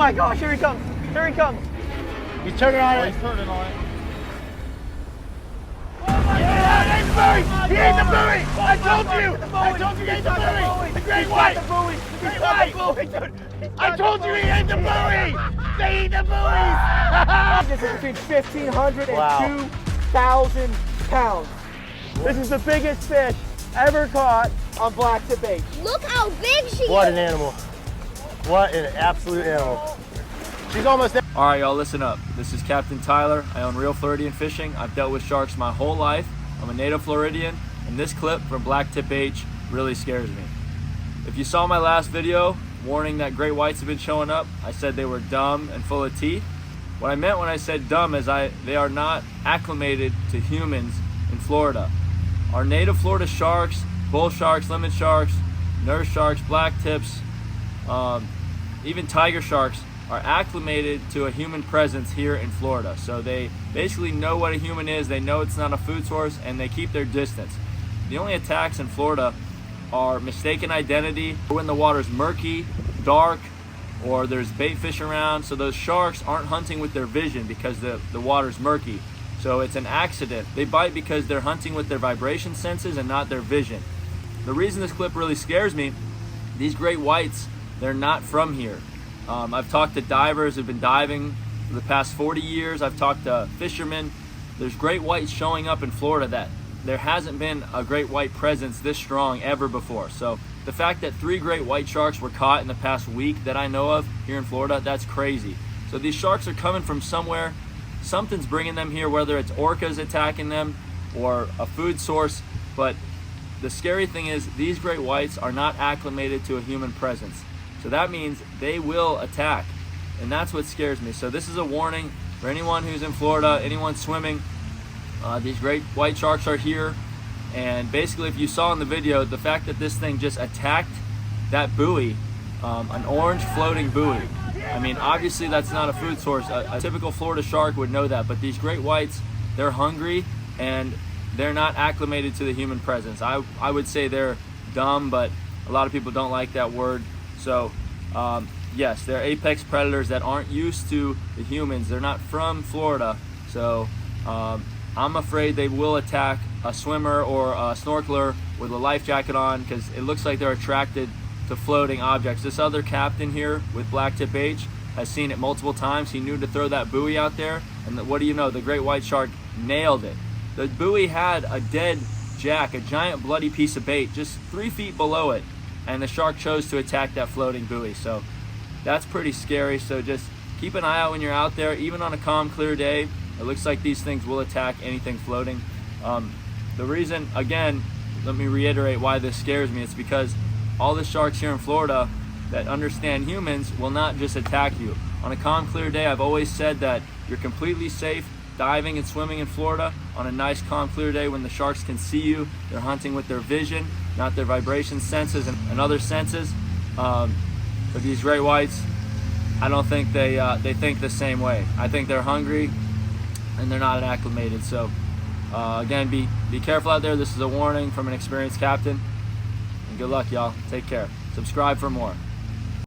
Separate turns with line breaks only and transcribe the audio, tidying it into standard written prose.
my gosh, here he comes. Here he comes.
He's turning on it.
He's turning on it.
Yeah, he ate the buoy! He ate the buoy! I told you! I told you he ate the buoy! The great white! Great white! I told you he ate the buoy! They eat the buoys!
This is between 1,500
Wow.
and 2,000 pounds. This is the biggest fish ever caught on blacktip bait.
Look how big she
What
is.
an animal. What an absolute animal. She's almost there.
All right, y'all, listen up. This is Captain Tyler. I own Real Floridian Fishing. I've dealt with sharks my whole life. I'm a native Floridian, and this clip from Blacktip H really scares me. If you saw my last video warning that great whites have been showing up, I said they were dumb and full of teeth. What I meant when I said dumb is they are not acclimated to humans in Florida. Our native Florida sharks, bull sharks, lemon sharks, nurse sharks, blacktips, even tiger sharks are acclimated to a human presence here in Florida. So they basically know what a human is, they know it's not a food source, and they keep their distance. The only attacks in Florida are mistaken identity, when the water's murky, dark, or there's bait fish around. So those sharks aren't hunting with their vision because the water's murky. So it's an accident. They bite because they're hunting with their vibration senses and not their vision. The reason this clip really scares me, these great whites, they're not from here. I've talked to divers who've been diving for the past 40 years. I've talked to fishermen. There's great whites showing up in Florida that there hasn't been a great white presence this strong ever before. So the fact that 3 great white sharks were caught in the past week that I know of here in Florida, that's crazy. So these sharks are coming from somewhere. Something's bringing them here, whether it's orcas attacking them or a food source. But the scary thing is these great whites are not acclimated to a human presence. So that means they will attack, and that's what scares me. So this is a warning for anyone who's in Florida, anyone swimming. These great white sharks are here, and basically if you saw in the video, the fact that this thing just attacked that buoy, an orange floating buoy. I mean, obviously that's not a food source. A typical Florida shark would know that, but these great whites, they're hungry and they're not acclimated to the human presence. I would say they're dumb, but a lot of people don't like that word. So yes, they're apex predators that aren't used to the humans. They're not from Florida. So I'm afraid they will attack a swimmer or a snorkeler with a life jacket on, because it looks like they're attracted to floating objects. This other captain here with Blacktip H has seen it multiple times. He knew to throw that buoy out there, and what do you know, the great white shark nailed it. The buoy had a dead jack, a giant bloody piece of bait just 3 feet below it, and the shark chose to attack that floating buoy. So that's pretty scary. So just keep an eye out when you're out there. Even on a calm, clear day, it looks like these things will attack anything floating. The reason, again, let me reiterate why this scares me. It's because all the sharks here in Florida that understand humans will not just attack you. On a calm, clear day, I've always said that you're completely safe diving and swimming in Florida on a nice, calm, clear day when the sharks can see you. They're hunting with their vision, not their vibration senses and other senses. But these great whites, I don't think they think the same way. I think they're hungry and they're not acclimated. So again, be careful out there. This is a warning from an experienced captain. And good luck, y'all. Take care. Subscribe for more.